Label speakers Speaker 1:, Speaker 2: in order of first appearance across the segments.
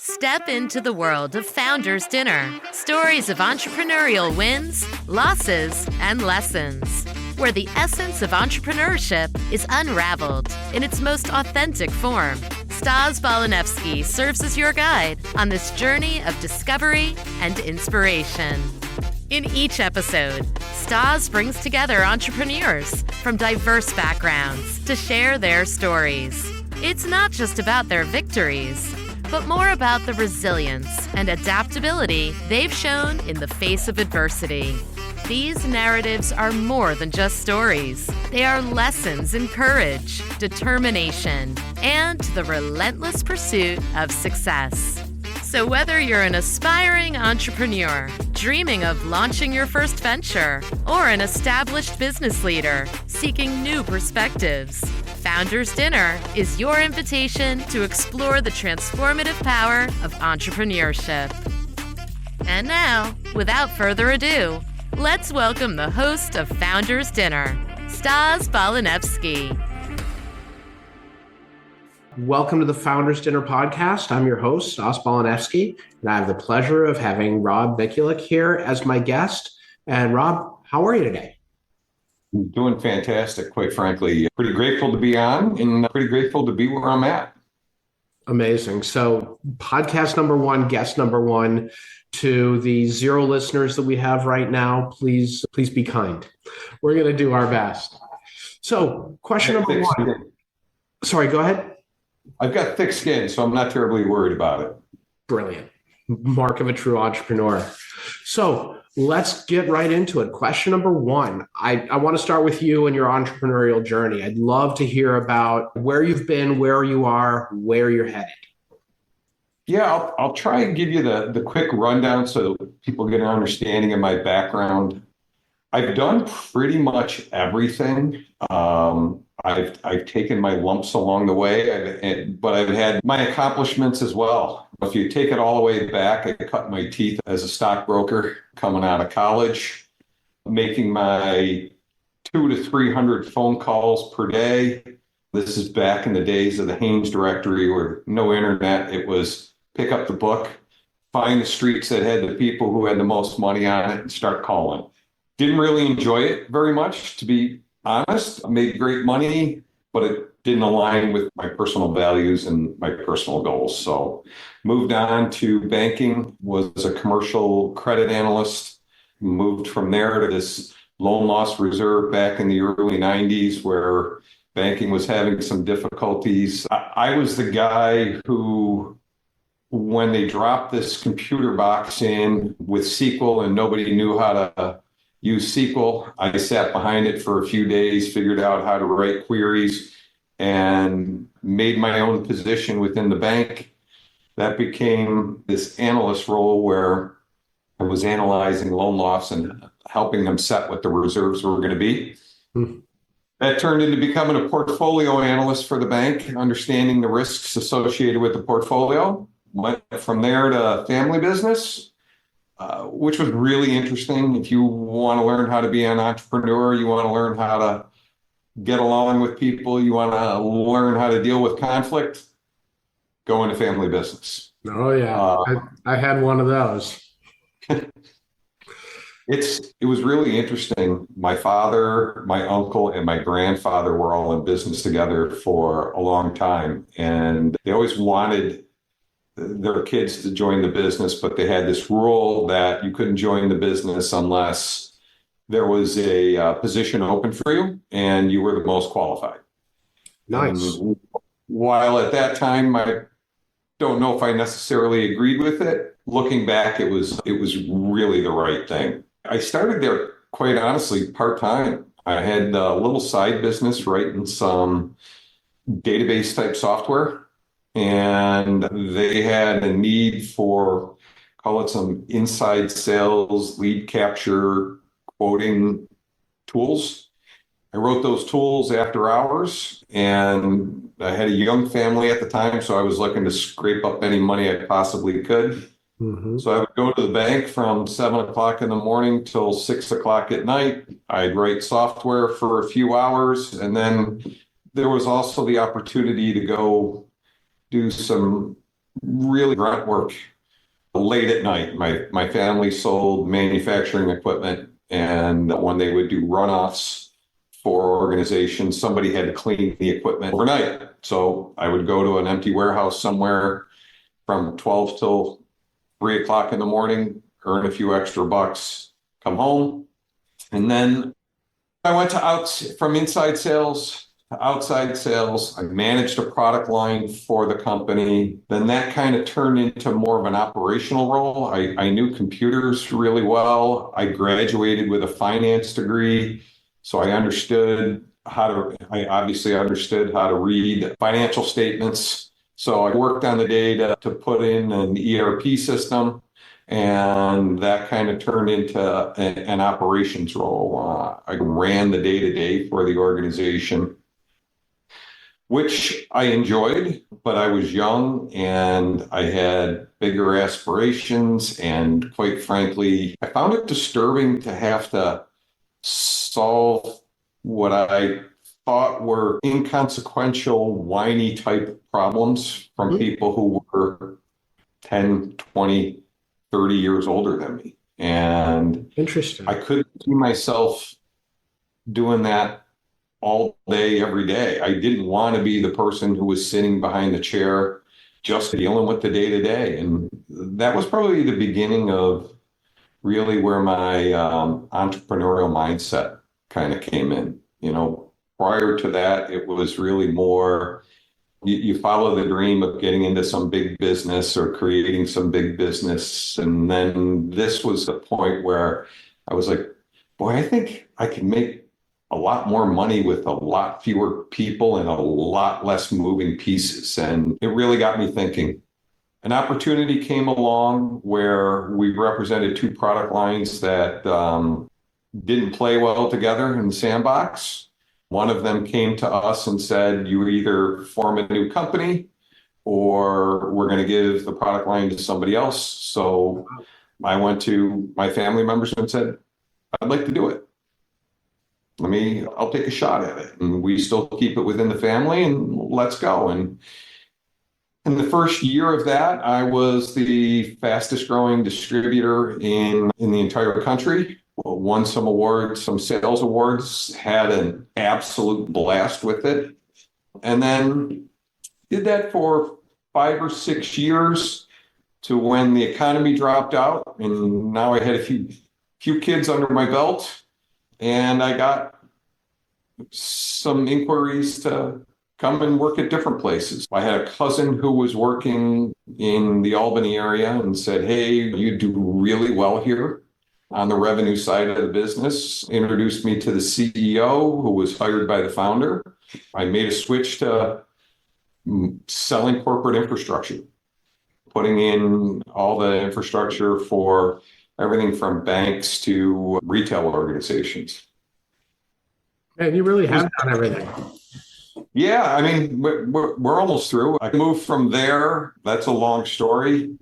Speaker 1: Step into the world of Founders Dinner. Stories of entrepreneurial wins, losses, and lessons. Where the essence of entrepreneurship is unraveled in its most authentic form. Stas Balanevsky serves as your guide on this journey of discovery and inspiration. In each episode, Stas brings together entrepreneurs from diverse backgrounds to share their stories. It's not just about their victories, but more about the resilience and adaptability they've shown in the face of adversity. These narratives are more than just stories. They are lessons in courage, determination, and the relentless pursuit of success. So whether you're an aspiring entrepreneur, dreaming of launching your first venture, or an established business leader seeking new perspectives, Founders Dinner is your invitation to explore the transformative power of entrepreneurship. And now, without further ado, let's welcome the host of Founders Dinner, Stas Balanevsky.
Speaker 2: Welcome to the Founders Dinner podcast. I'm your host, Stas Balanevsky, and I have the pleasure of having Rob Mikulec here as my guest. And Rob, how are you today?
Speaker 3: I'm doing fantastic, quite frankly. Pretty grateful to be on and pretty grateful to be where I'm at.
Speaker 2: Amazing. So podcast number one, guest number one, to the 0 listeners that we have right now, please be kind. We're going to do our best. So question number one. Sorry, go ahead.
Speaker 3: I've got thick skin, so I'm not terribly worried about it.
Speaker 2: Brilliant. Mark of a true entrepreneur. So let's get right into it. Question number one. I want to start with you and your entrepreneurial journey. I'd love to hear about where you've been, where you are, where you're headed.
Speaker 3: Yeah, I'll try and give you the quick rundown so people get an understanding of my background. I've done pretty much everything. I've taken my lumps along the way, but I've had my accomplishments as well. If you take it all the way back, I cut my teeth as a stockbroker coming out of college, making my 200 to 300 phone calls per day. This is back in the days of the Haynes directory where no internet. It was pick up the book, find the streets that had the people who had the most money on it and start calling. Didn't really enjoy it very much, to be honest. I made great money, but it didn't align with my personal values and my personal goals. So moved on to banking, was a commercial credit analyst, moved from there to this loan loss reserve back in the early 90s where banking was having some difficulties. I was the guy who, when they dropped this computer box in with SQL and nobody knew how to use SQL, I sat behind it for a few days, figured out how to write queries, and made my own position within the bank. That became this analyst role where I was analyzing loan loss and helping them set what the reserves were going to be. That turned into becoming a portfolio analyst for the bank, understanding the risks associated with the portfolio. Went from there to family business, which was really interesting. If you want to learn how to be an entrepreneur, you want to learn how to get along with people, you want to learn how to deal with conflict, go into family business.
Speaker 2: Oh, yeah. I had one of those.
Speaker 3: It was really interesting. My father, my uncle, and my grandfather were all in business together for a long time, and they always wanted their kids to join the business, but they had this rule that you couldn't join the business unless there was a position open for you and you were the most qualified.
Speaker 2: Nice.
Speaker 3: While at that time, I don't know if I necessarily agreed with it. Looking back, it was really the right thing. I started there, quite honestly, part-time. I had a little side business writing some database type software. And they had a need for, call it some inside sales, lead capture, quoting tools. I wrote those tools after hours, and I had a young family at the time, so I was looking to scrape up any money I possibly could. So I would go to the bank from 7 o'clock in the morning till 6 o'clock at night. I'd write software for a few hours, and then there was also the opportunity to go do some really grunt work late at night. My family sold manufacturing equipment, and when they would do runoffs for organizations, somebody had to clean the equipment overnight. So I would go to an empty warehouse somewhere from 12 till 3 o'clock in the morning, earn a few extra bucks, come home. And then I went from inside sales to outside sales. I managed a product line for the company. Then that kind of turned into more of an operational role. I knew computers really well. I graduated with a finance degree, so I obviously understood how to read financial statements. So I worked on the data to put in an ERP system, and that kind of turned into an operations role. I ran the day-to-day for the organization, which I enjoyed, but I was young and I had bigger aspirations. And quite frankly, I found it disturbing to have to solve what I thought were inconsequential, whiny type problems from people who were 10, 20, 30 years older than me. And
Speaker 2: Interesting.
Speaker 3: I couldn't see myself doing that all day, every day. I didn't want to be the person who was sitting behind the chair just dealing with the day to day. And that was probably the beginning of really where my entrepreneurial mindset kind of came in. Prior to that, it was really more you follow the dream of getting into some big business or creating some big business. And then this was the point where I was like, boy, I think I can make a lot more money with a lot fewer people and a lot less moving pieces. And it really got me thinking. An opportunity came along where we represented two product lines that didn't play well together in the sandbox. One of them came to us and said, you either form a new company or we're going to give the product line to somebody else. So I went to my family members and said, I'd like to do it. I'll take a shot at it. And we still keep it within the family and let's go. And in the first year of that, I was the fastest growing distributor in the entire country. Won some awards, some sales awards, had an absolute blast with it. And then did that for 5 or 6 years to when the economy dropped out. And now I had a few kids under my belt. And I got some inquiries to come and work at different places. I had a cousin who was working in the Albany area and said, hey, you do really well here on the revenue side of the business. Introduced me to the CEO who was hired by the founder. I made a switch to selling corporate infrastructure, putting in all the infrastructure for everything from banks to retail organizations.
Speaker 2: And you really have done everything.
Speaker 3: Yeah, we're almost through. I moved from there. That's a long story.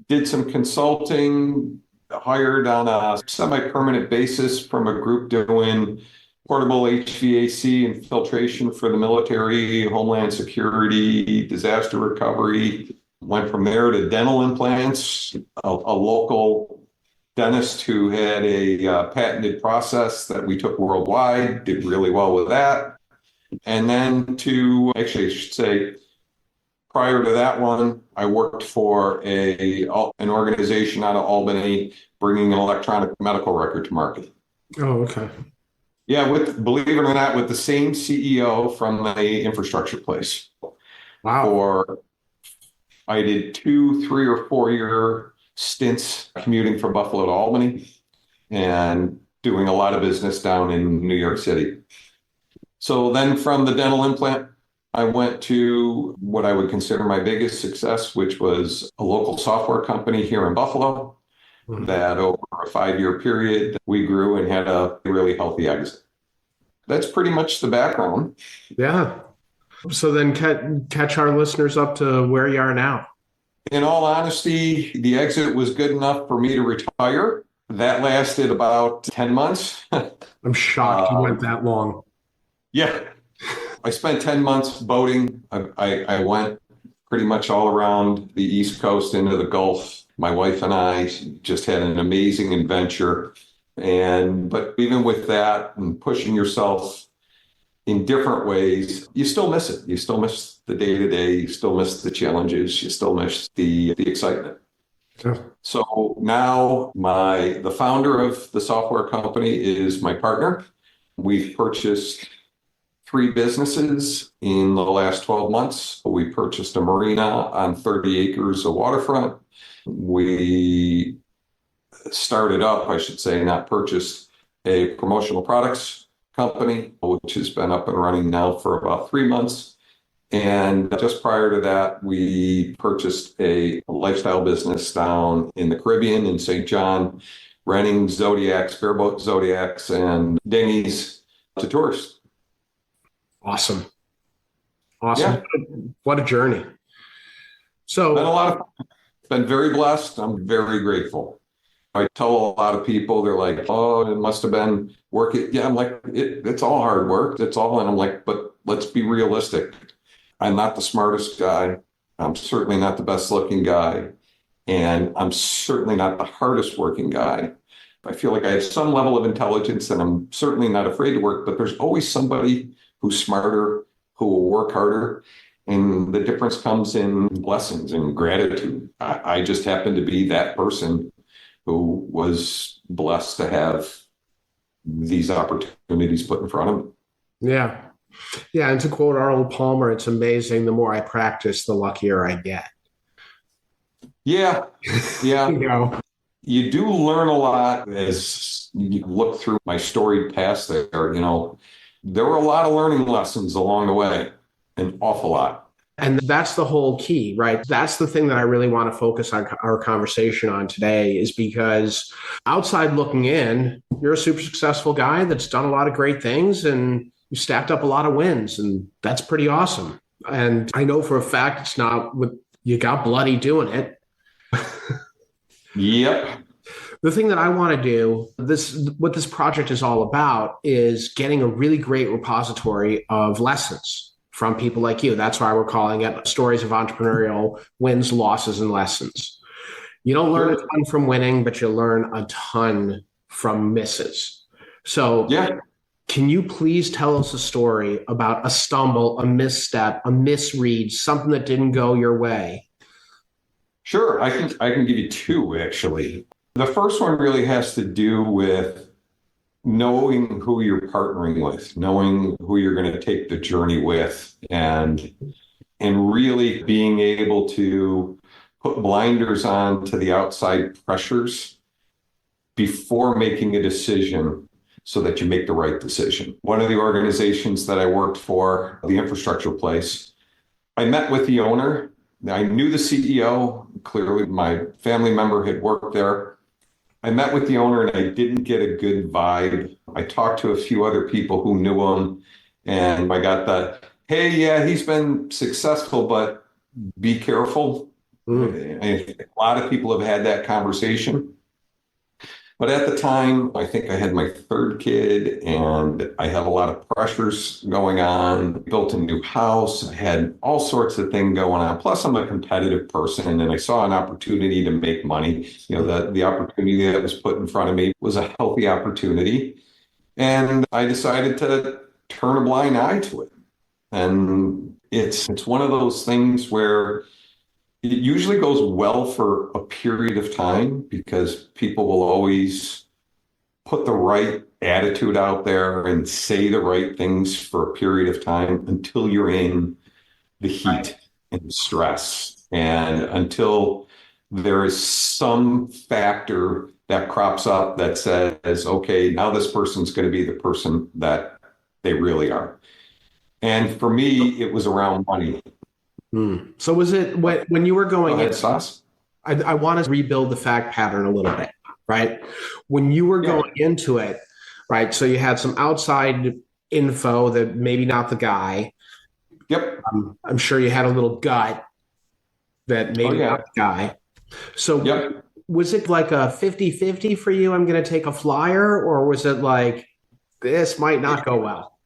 Speaker 3: Did some consulting, hired on a semi-permanent basis from a group doing portable HVAC and filtration for the military, homeland security, disaster recovery. Went from there to dental implants, a local dentist who had a patented process that we took worldwide, did really well with that. And then I should say, prior to that one, I worked for an organization out of Albany, bringing an electronic medical record to market.
Speaker 2: Oh, okay.
Speaker 3: Yeah, believe it or not, with the same CEO from the infrastructure place.
Speaker 2: Wow.
Speaker 3: I did 2, 3, or 4 year stints commuting from Buffalo to Albany and doing a lot of business down in New York City. So then from the dental implant, I went to what I would consider my biggest success, which was a local software company here in Buffalo that over a 5-year period, we grew and had a really healthy exit. That's pretty much the background.
Speaker 2: Yeah. So then catch our listeners up to where you are now.
Speaker 3: In all honesty, the exit was good enough for me to retire. That lasted about 10 months.
Speaker 2: I'm shocked you went that long.
Speaker 3: Yeah. I spent 10 months boating. I went pretty much all around the East Coast into the Gulf. My wife and I just had an amazing adventure. But even with that and pushing yourself in different ways, you still miss it. You still miss the day-to-day. You still miss the challenges. You still miss the excitement.
Speaker 2: Sure.
Speaker 3: So now the founder of the software company is my partner. We've purchased 3 businesses in the last 12 months. We purchased a marina on 30 acres of waterfront. We started up, I should say, not purchased, a promotional products company, which has been up and running now for about 3 months. And just prior to that, we purchased a lifestyle business down in the Caribbean in St. John, renting Zodiacs, bareboat Zodiacs, and dinghies to tourists.
Speaker 2: Awesome.
Speaker 3: Yeah.
Speaker 2: What a journey. So
Speaker 3: Been a lot of fun. Been very blessed. I'm very grateful. I tell a lot of people, they're like, oh, it must have been work. Yeah, I'm like, it's all hard work. It's all, and I'm like, but let's be realistic. I'm not the smartest guy. I'm certainly not the best looking guy. And I'm certainly not the hardest working guy. I feel like I have some level of intelligence and I'm certainly not afraid to work, but there's always somebody who's smarter, who will work harder. And the difference comes in blessings and gratitude. I just happen to be that person who was blessed to have these opportunities put in front of me.
Speaker 2: yeah. Yeah. And to quote Arnold Palmer, it's amazing. The more I practice, the luckier I get.
Speaker 3: Yeah. Yeah.
Speaker 2: You know?
Speaker 3: You do learn a lot as you look through my storied past there. There were a lot of learning lessons along the way, an awful lot.
Speaker 2: And that's the whole key, right? That's the thing that I really want to focus on our conversation on today, is because outside looking in, you're a super successful guy that's done a lot of great things and you stacked up a lot of wins, and that's pretty awesome. And I know for a fact it's not what you got bloody doing it.
Speaker 3: Yep.
Speaker 2: The thing that I want to do, what this project is all about, is getting a really great repository of lessons from people like you. That's why we're calling it Stories of Entrepreneurial Wins, Losses, and Lessons. You don't learn a ton from winning, but you learn a ton from misses. So
Speaker 3: Yeah.
Speaker 2: can you please tell us a story about a stumble, a misstep, a misread, something that didn't go your way?
Speaker 3: Sure. I can give you 2, actually. The first one really has to do with knowing who you're partnering with, knowing who you're going to take the journey with, and really being able to put blinders on to the outside pressures before making a decision so that you make the right decision. One of the organizations that I worked for, the infrastructure place, I met with the owner. I knew the CEO. Clearly, my family member had worked there. I met with the owner and I didn't get a good vibe. I talked to a few other people who knew him, and I got the, hey, yeah, he's been successful, but be careful. A lot of people have had that conversation. But at the time, I think I had my 3rd kid and I had a lot of pressures going on, built a new house, I had all sorts of things going on. Plus, I'm a competitive person and I saw an opportunity to make money. The opportunity that was put in front of me was a healthy opportunity. And I decided to turn a blind eye to it. And it's one of those things where it usually goes well for a period of time because people will always put the right attitude out there and say the right things for a period of time until you're in the heat and stress, and until there is some factor that crops up that says, okay, now this person's going to be the person that they really are. And for me, it was around money.
Speaker 2: So was it when you were going in,
Speaker 3: Sauce?
Speaker 2: I want to rebuild the fact pattern a little bit, right? When you were going into it, right? So you had some outside info that maybe not the guy.
Speaker 3: Yep.
Speaker 2: I'm sure you had a little gut that maybe not the guy. So was it like a 50-50 for you? I'm going to take a flyer, or was it like, this might not go well?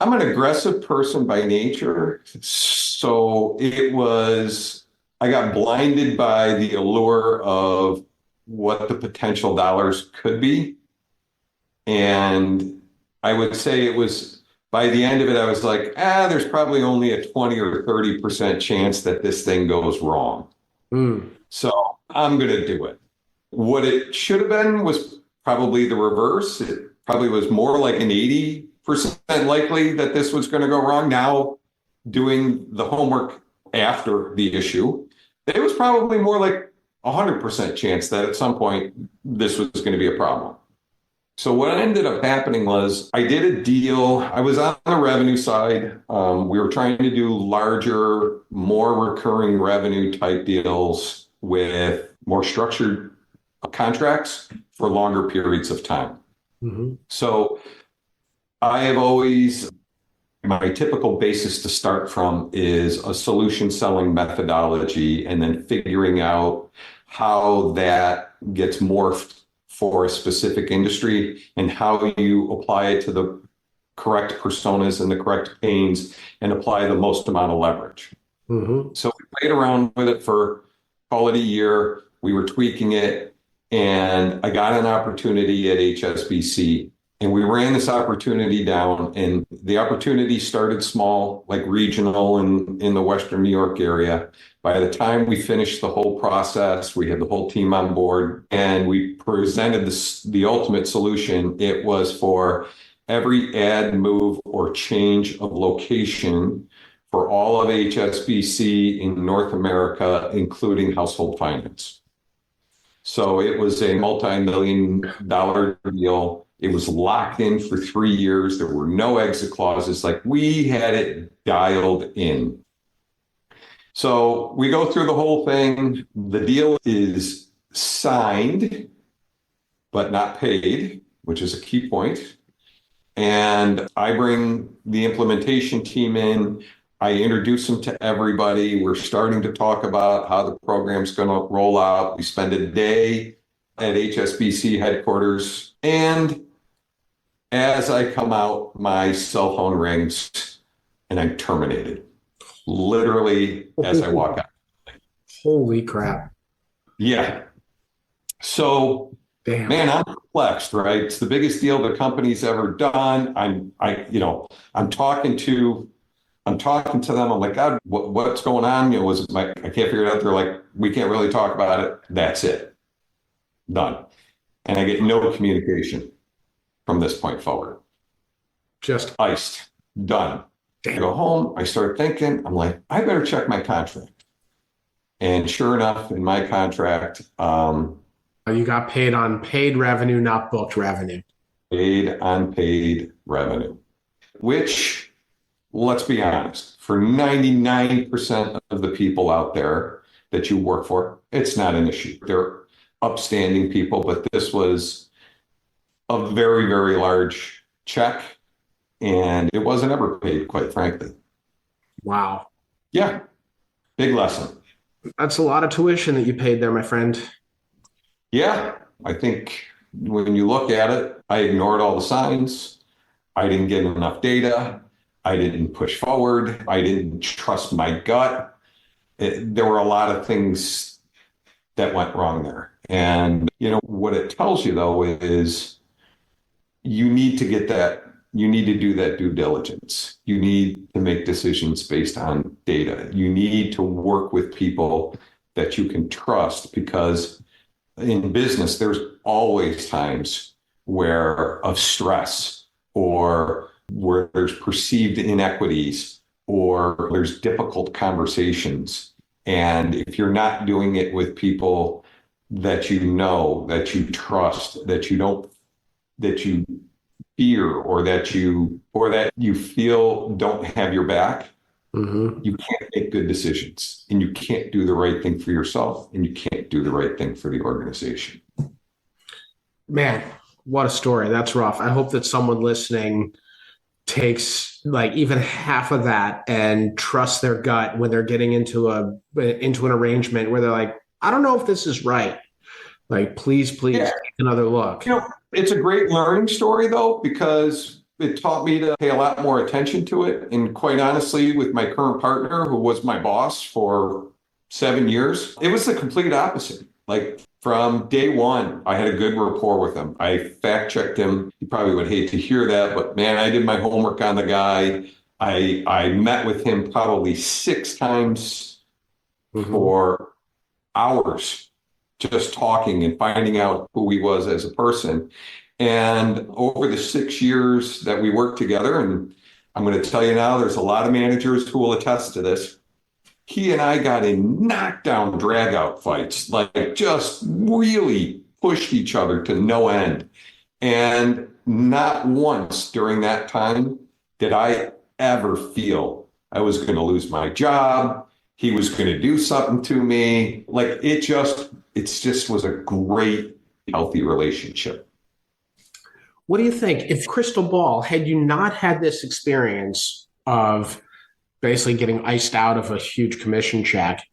Speaker 3: I'm an aggressive person by nature. So I got blinded by the allure of what the potential dollars could be. And I would say it was, by the end of it, I was like, there's probably only a 20 or 30% chance that this thing goes wrong. So I'm going to do it. What it should have been was probably the reverse. It probably was more like an 80% likely that this was going to go wrong. Now, doing the homework after the issue, it was probably more like 100% chance that at some point this was going to be a problem. So what ended up happening was I did a deal. I was on the revenue side. We were trying to do larger, more recurring revenue type deals with more structured contracts for longer periods of time. So I have always, my typical basis to start from is a solution selling methodology and then figuring out how that gets morphed for a specific industry and how you apply it to the correct personas and the correct pains and apply the most amount of leverage. So we played around with it for, call it a year. We were tweaking it, and I got an opportunity at HSBC, and we ran this opportunity down, and the opportunity started small, like regional and in the Western New York area. By the time we finished the whole process, we had the whole team on board, and we presented the ultimate solution. It was for every add, move, or change of location for all of HSBC in North America, including household finance. So it was a multi-million-dollar deal. It was locked in for 3 years. There were no exit clauses. Like, we had it dialed in. So we go through the whole thing. The deal is signed, but not paid, which is a key point. And I bring the implementation team in. I introduce them to everybody. We're starting to talk about how the program's going to roll out. We spend a day at HSBC headquarters. And as I come out, my cell phone rings and I'm terminated. Literally as I walk out.
Speaker 2: Holy crap.
Speaker 3: Yeah. So,
Speaker 2: damn,
Speaker 3: man, I'm perplexed, right? It's the biggest deal the company's ever done. I'm talking to them. I'm like, God, what's going on? I can't figure it out. They're like, we can't really talk about it. That's it. Done. And I get no communication from this point forward.
Speaker 2: Just
Speaker 3: iced. Done.
Speaker 2: damn.
Speaker 3: I go home. I start thinking, I'm like, I better check my contract. And sure enough, in my contract,
Speaker 2: You got paid on paid revenue, not booked revenue.
Speaker 3: paid on paid revenue, which, let's be honest, for 99% of the people out there that you work for, it's not an issue. They're upstanding people, but this was a very, very large check, and it wasn't ever paid, quite frankly.
Speaker 2: Wow.
Speaker 3: Yeah, big lesson.
Speaker 2: That's a lot of tuition that you paid there, my friend.
Speaker 3: Yeah, I think when you look at it, I ignored all the signs. I didn't get enough data. I didn't push forward. I didn't trust my gut. There were a lot of things that went wrong there. And, what it tells you, though, is you need to get that. You need to do that due diligence. You need to make decisions based on data. You need to work with people that you can trust, because in business, there's always times of stress, or where there's perceived inequities, or there's difficult conversations. And if you're not doing it with people that you know, that you trust, that you fear, or that you feel don't have your back, you can't make good decisions, and you can't do the right thing for yourself, and you can't do the right thing for the organization.
Speaker 2: Man, what a story. That's rough. I hope that someone listening takes like even half of that and trusts their gut when they're getting into an arrangement where they're like, I don't know if this is right. Like, please take another look.
Speaker 3: It's a great learning story, though, because it taught me to pay a lot more attention to it. And quite honestly, with my current partner, who was my boss for 7 years, it was the complete opposite. Like from day one, I had a good rapport with him. I fact checked him. He probably would hate to hear that, but man, I did my homework on the guy. I met with him probably 6 times for hours, just talking and finding out who he was as a person. And over the 6 years that we worked together, and I'm going to tell you now, there's a lot of managers who will attest to this. He and I got in knockdown, drag out fights, like just really pushed each other to no end. And not once during that time did I ever feel I was going to lose my job. He was going to do something to me. Like it just was a great, healthy relationship.
Speaker 2: What do you think? If crystal ball, had you not had this experience of basically getting iced out of a huge commission check,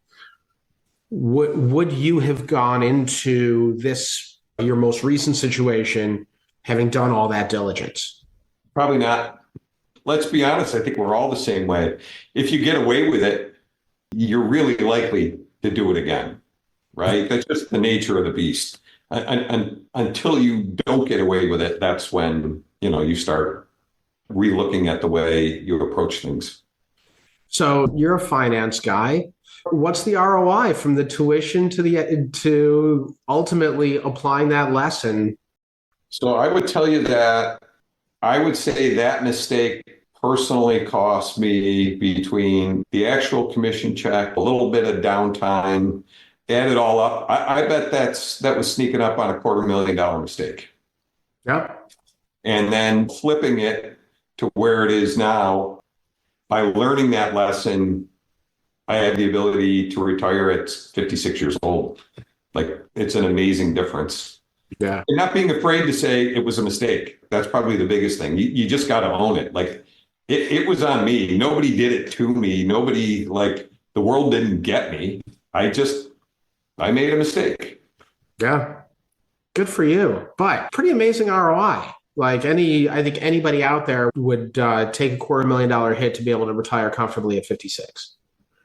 Speaker 2: would you have gone into this, your most recent situation, having done all that diligence?
Speaker 3: Probably not. Let's be honest. I think we're all the same way. If you get away with it, you're really likely to do it again, right? That's just the nature of the beast. And until you don't get away with it, that's when, you start relooking at the way you approach things.
Speaker 2: So you're a finance guy. What's the ROI from the tuition to ultimately applying that lesson?
Speaker 3: So I would tell you that I would say that mistake personally cost me, between the actual commission check, a little bit of downtime, add it all up, I bet that was sneaking up on $250,000 mistake.
Speaker 2: Yep.
Speaker 3: And then flipping it to where it is now, by learning that lesson, I had the ability to retire at 56 years old. Like, it's an amazing difference.
Speaker 2: Yeah.
Speaker 3: And not being afraid to say it was a mistake. That's probably the biggest thing. You just got to own it. Like, it was on me. Nobody did it to me. Nobody, like, the world didn't get me. I made a mistake.
Speaker 2: Yeah. Good for you. But pretty amazing ROI. Like I think anybody out there would take $250,000 hit to be able to retire comfortably at 56.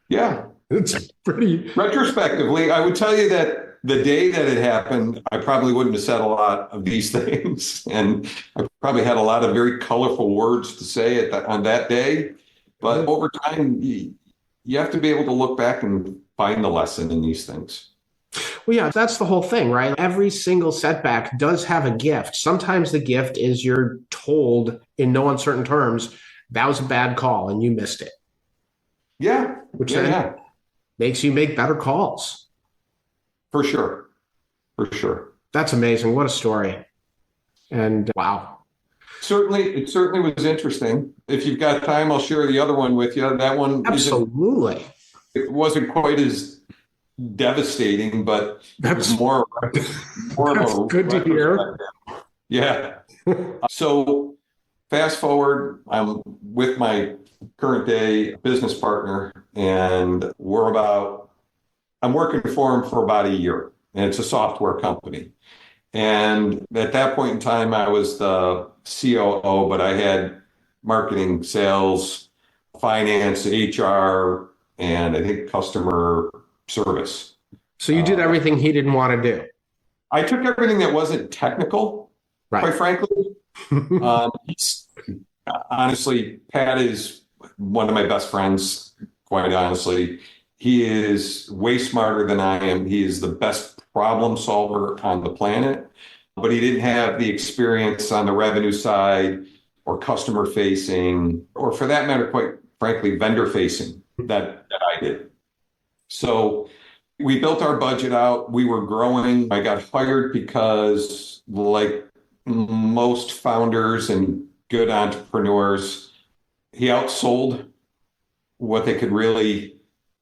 Speaker 3: Yeah.
Speaker 2: It's pretty.
Speaker 3: Retrospectively, I would tell you that the day that it happened, I probably wouldn't have said a lot of these things. And I probably had a lot of very colorful words to say on that day. But over time, you have to be able to look back and find the lesson in these things.
Speaker 2: Well, yeah, that's the whole thing, right? Every single setback does have a gift. Sometimes the gift is you're told in no uncertain terms, that was a bad call and you missed it.
Speaker 3: Yeah.
Speaker 2: Which then makes you make better calls.
Speaker 3: For sure. For sure.
Speaker 2: That's amazing. What a story. And wow.
Speaker 3: It certainly was interesting. If you've got time, I'll share the other one with you. That one.
Speaker 2: Absolutely.
Speaker 3: It wasn't quite as devastating, but
Speaker 2: that's
Speaker 3: more
Speaker 2: that's
Speaker 3: of a
Speaker 2: good to hear.
Speaker 3: Yeah. So fast forward, I'm with my current day business partner, and I'm working for him for about a year, and it's a software company. And at that point in time, I was the COO, but I had marketing, sales, finance, HR, and I think customer service.
Speaker 2: So you did everything he didn't want to do.
Speaker 3: I took everything that wasn't technical, right. Quite frankly. Honestly, Pat is one of my best friends, quite honestly. He is way smarter than I am. He is the best problem solver on the planet, but he didn't have the experience on the revenue side or customer facing, or for that matter, quite frankly, vendor facing that I did. So we built our budget out. We were growing. I got hired because, like most founders and good entrepreneurs, he outsold what they could really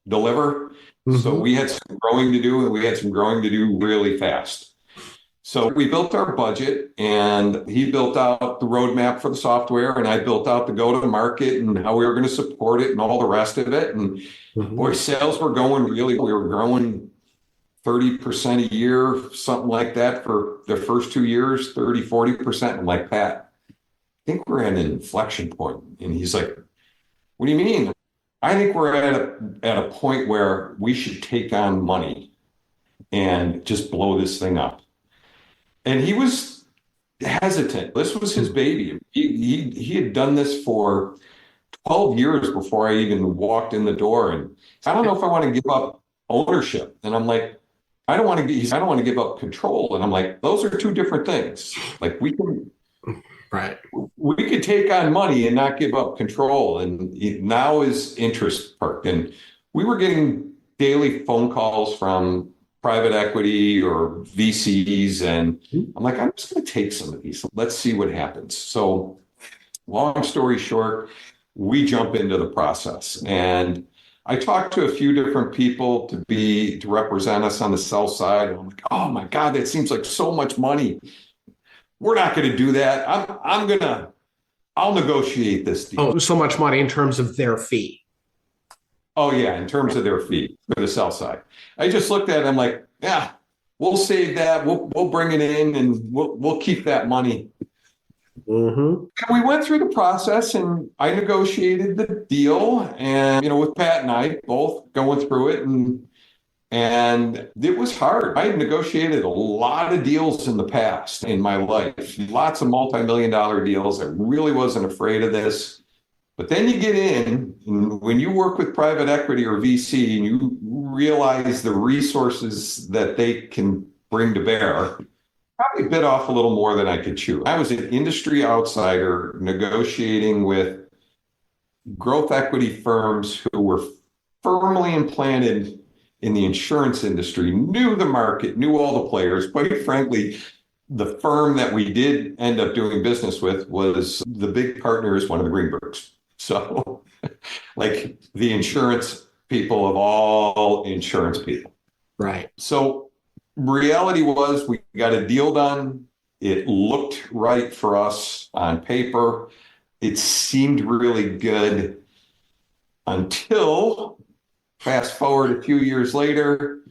Speaker 3: deliver. Mm-hmm. So we had some growing to do, and we had some growing to do really fast. So we built our budget, and he built out the roadmap for the software, and I built out the go-to-market and how we were going to support it and all the rest of it. And boy, sales were going we were growing 30% a year, something like that for the first 2 years, 30, 40%, like that. think we're at an inflection point. And he's like, what do you mean? I think we're at a point where we should take on money and just blow this thing up. And he was hesitant. This was his baby. He had done this for 12 years before I even walked in the door. And I don't know if I want to give up ownership. And I'm like, I don't want to give up control. And I'm like, those are two different things. Like
Speaker 2: Right.
Speaker 3: we could take on money and not give up control. And now his interest perked. And we were getting daily phone calls from private equity or VCs. And I'm like, I'm just going to take some of these. Let's see what happens. So long story short, we jump into the process. And I talked to a few different people to represent us on the sell side. And I'm like, oh my God, that seems like so much money. We're not going to do that. I'll negotiate this deal.
Speaker 2: Oh, so much money in terms of their fee.
Speaker 3: Oh yeah, in terms of their fee for the sell side. I just looked at it, I'm like, yeah, we'll save that. We'll bring it in and we'll keep that money.
Speaker 2: Mm-hmm.
Speaker 3: And we went through the process and I negotiated the deal, and with Pat and I both going through it, and it was hard. I had negotiated a lot of deals in the past in my life, lots of multi-million-dollar deals. I really wasn't afraid of this. But then you get in, and when you work with private equity or VC and you realize the resources that they can bring to bear, probably bit off a little more than I could chew. I was an industry outsider negotiating with growth equity firms who were firmly implanted in the insurance industry, knew the market, knew all the players. Quite frankly, the firm that we did end up doing business with was the big partner is one of the Greenbergs. So like the insurance people of all insurance people.
Speaker 2: Right.
Speaker 3: So reality was we got a deal done. It looked right for us on paper. It seemed really good until fast forward a few years later,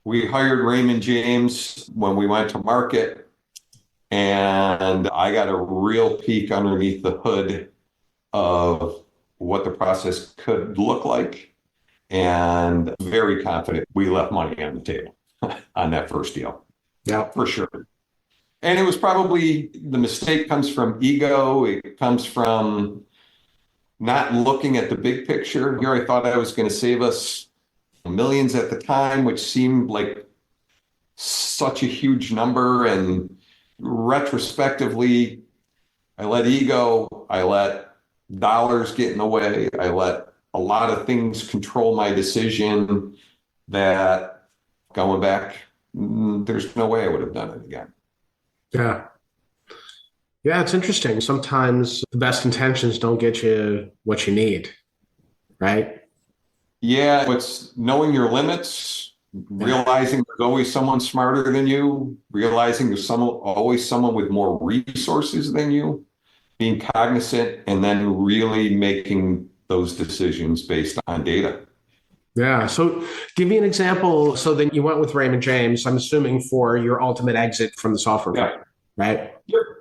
Speaker 3: we hired Raymond James when we went to market, and I got a real peek underneath the hood of what the process could look like, and very confident we left money on the table on that first deal.
Speaker 2: Yeah,
Speaker 3: for sure. And it was probably, the mistake comes from ego. It comes from not looking at the big picture. Here, I thought I was going to save us millions at the time, which seemed like such a huge number. And retrospectively, I let ego, I let dollars get in the way. I let a lot of things control my decision that going back, there's no way I would have done it again.
Speaker 2: Yeah. Yeah, it's interesting. Sometimes the best intentions don't get you what you need, right?
Speaker 3: Yeah, it's knowing your limits, realizing there's always someone smarter than you, realizing there's always someone with more resources than you, being cognizant, and then really making those decisions based on data.
Speaker 2: Yeah. So give me an example. So then you went with Raymond James, I'm assuming, for your ultimate exit from the software company, right?
Speaker 3: Sure.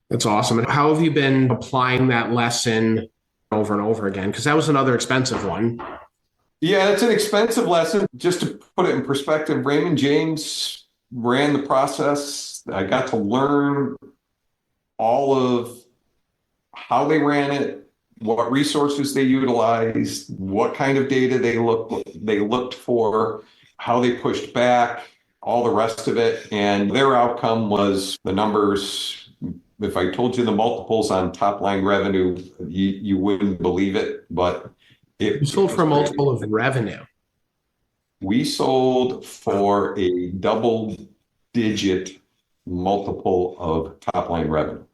Speaker 2: That's awesome. And how have you been applying that lesson over and over again? Because that was another expensive one.
Speaker 3: Yeah, it's an expensive lesson. Just to put it in perspective, Raymond James ran the process. I got to learn all of how they ran it, what resources they utilized, what kind of data they looked for, how they pushed back, all the rest of it. And their outcome was the numbers. If I told you the multiples on top line revenue, you wouldn't believe it, but
Speaker 2: you sold for a multiple of revenue.
Speaker 3: We sold for a double-digit multiple of top line revenue.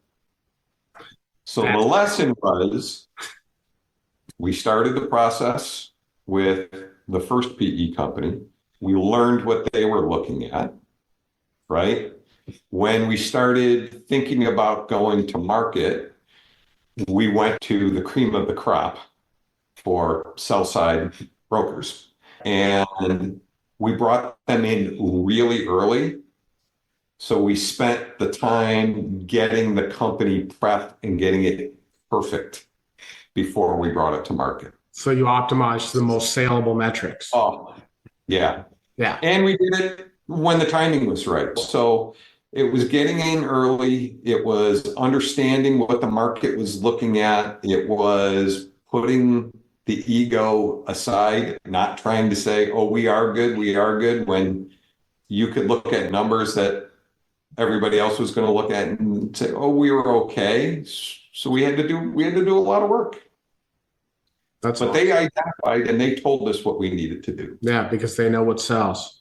Speaker 3: So the lesson was, we started the process with the first PE company. We learned what they were looking at, right? When we started thinking about going to market, we went to the cream of the crop for sell-side brokers. And we brought them in really early So we spent the time getting the company prepped and getting it perfect before we brought it to market.
Speaker 2: So you optimized the most saleable metrics.
Speaker 3: Oh, yeah.
Speaker 2: Yeah.
Speaker 3: And we did it when the timing was right. So it was getting in early. It was understanding what the market was looking at. It was putting the ego aside, not trying to say, oh, we are good, when you could look at numbers that everybody else was going to look at and say, oh, we were okay. So we had to do a lot of work.
Speaker 2: But
Speaker 3: they identified and they told us what we needed to do.
Speaker 2: Yeah, because they know what sells.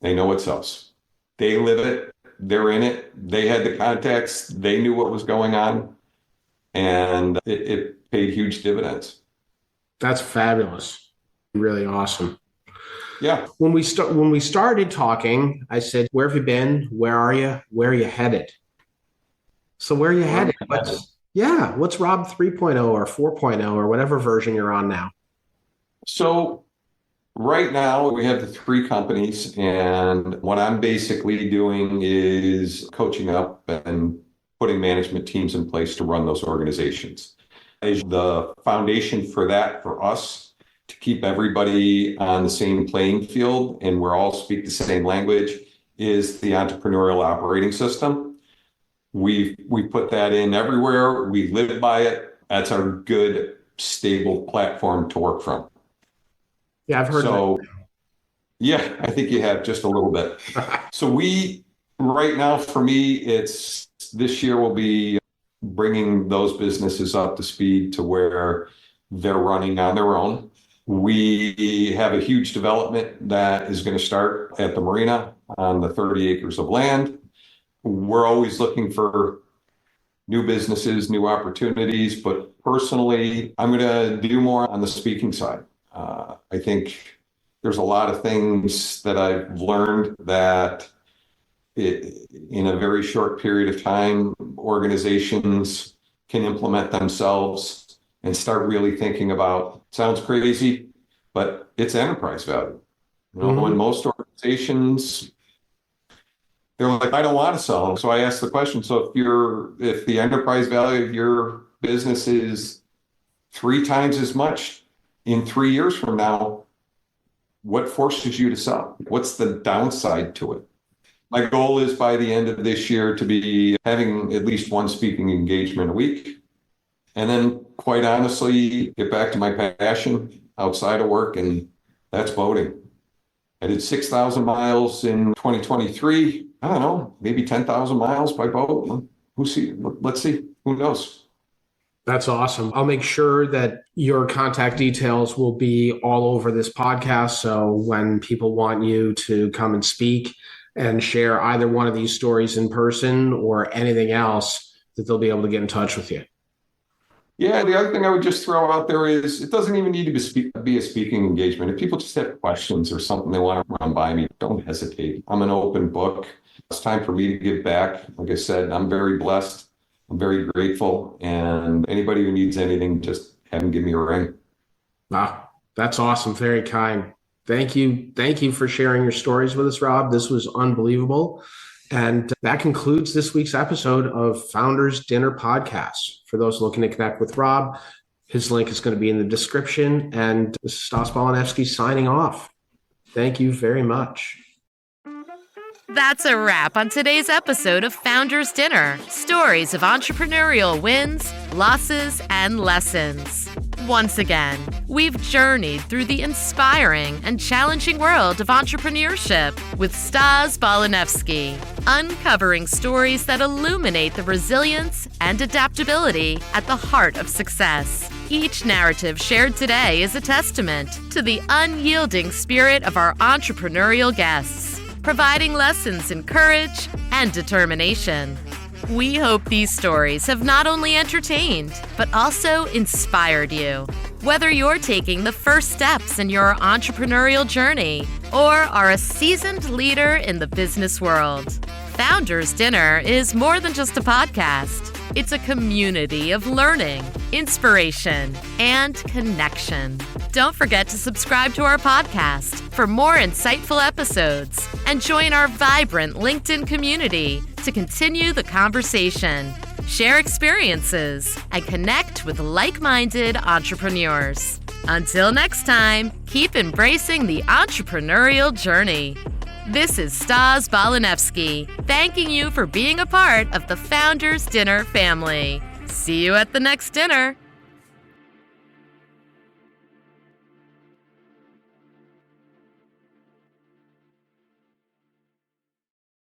Speaker 3: They know what sells. They live it. They're in it. They had the contacts. They knew what was going on. And it paid huge dividends.
Speaker 2: That's fabulous. Really awesome.
Speaker 3: Yeah.
Speaker 2: When we started talking, I said, where have you been? Where are you? Where are you headed? So where are you headed? What's Rob 3.0 or 4.0 or whatever version you're on now?
Speaker 3: So right now we have the 3 companies, and what I'm basically doing is coaching up and putting management teams in place to run those organizations. As the foundation for that for us to keep everybody on the same playing field and we're all speak the same language is the entrepreneurial operating system. We put that in everywhere. We live by it. That's our good, stable platform to work from.
Speaker 2: Yeah, I've heard of it.
Speaker 3: Yeah, I think you have just a little bit. So right now, for me, this year will be bringing those businesses up to speed to where they're running on their own. We have a huge development that is going to start at the marina on the 30 acres of land. We're always looking for new businesses, new opportunities, but personally, I'm going to do more on the speaking side. I think there's a lot of things that I've learned that in a very short period of time, organizations can implement themselves and start really thinking about, sounds crazy, but it's enterprise value. When most organizations, they're like, I don't want to sell. So I ask the question, so if the enterprise value of your business is 3 times as much in 3 years from now, what forces you to sell? What's the downside to it? My goal is by the end of this year to be having at least 1 speaking engagement a week. And then quite honestly, get back to my passion outside of work, and that's boating. I did 6,000 miles in 2023. I don't know, maybe 10,000 miles by boat. Let's see. Who knows?
Speaker 2: That's awesome. I'll make sure that your contact details will be all over this podcast. So when people want you to come and speak and share either one of these stories in person or anything else, that they'll be able to get in touch with you.
Speaker 3: Yeah, the other thing I would just throw out there is it doesn't even need to be a speaking engagement. If people just have questions or something they want to run by me, don't hesitate. I'm an open book. It's time for me to give back. Like I said, I'm very blessed. I'm very grateful. And anybody who needs anything, just have them give me a ring.
Speaker 2: Wow, that's awesome. Very kind. Thank you. Thank you for sharing your stories with us, Rob. This was unbelievable. And that concludes this week's episode of Founders Dinner Podcast. For those looking to connect with Rob, his link is going to be in the description. And this is Stas Balanevsky signing off. Thank you very much.
Speaker 1: That's a wrap on today's episode of Founders Dinner. Stories of entrepreneurial wins, losses, and lessons. Once again, we've journeyed through the inspiring and challenging world of entrepreneurship with Stas Balanevsky, uncovering stories that illuminate the resilience and adaptability at the heart of success. Each narrative shared today is a testament to the unyielding spirit of our entrepreneurial guests, providing lessons in courage and determination. We hope these stories have not only entertained, but also inspired you. Whether you're taking the first steps in your entrepreneurial journey or are a seasoned leader in the business world, Founders Dinner is more than just a podcast. It's a community of learning, inspiration, and connection. Don't forget to subscribe to our podcast for more insightful episodes and join our vibrant LinkedIn community to continue the conversation, share experiences, and connect with like-minded entrepreneurs. Until next time, keep embracing the entrepreneurial journey. This is Stas Balanevsky, thanking you for being a part of the Founders Dinner family. See you at the next dinner.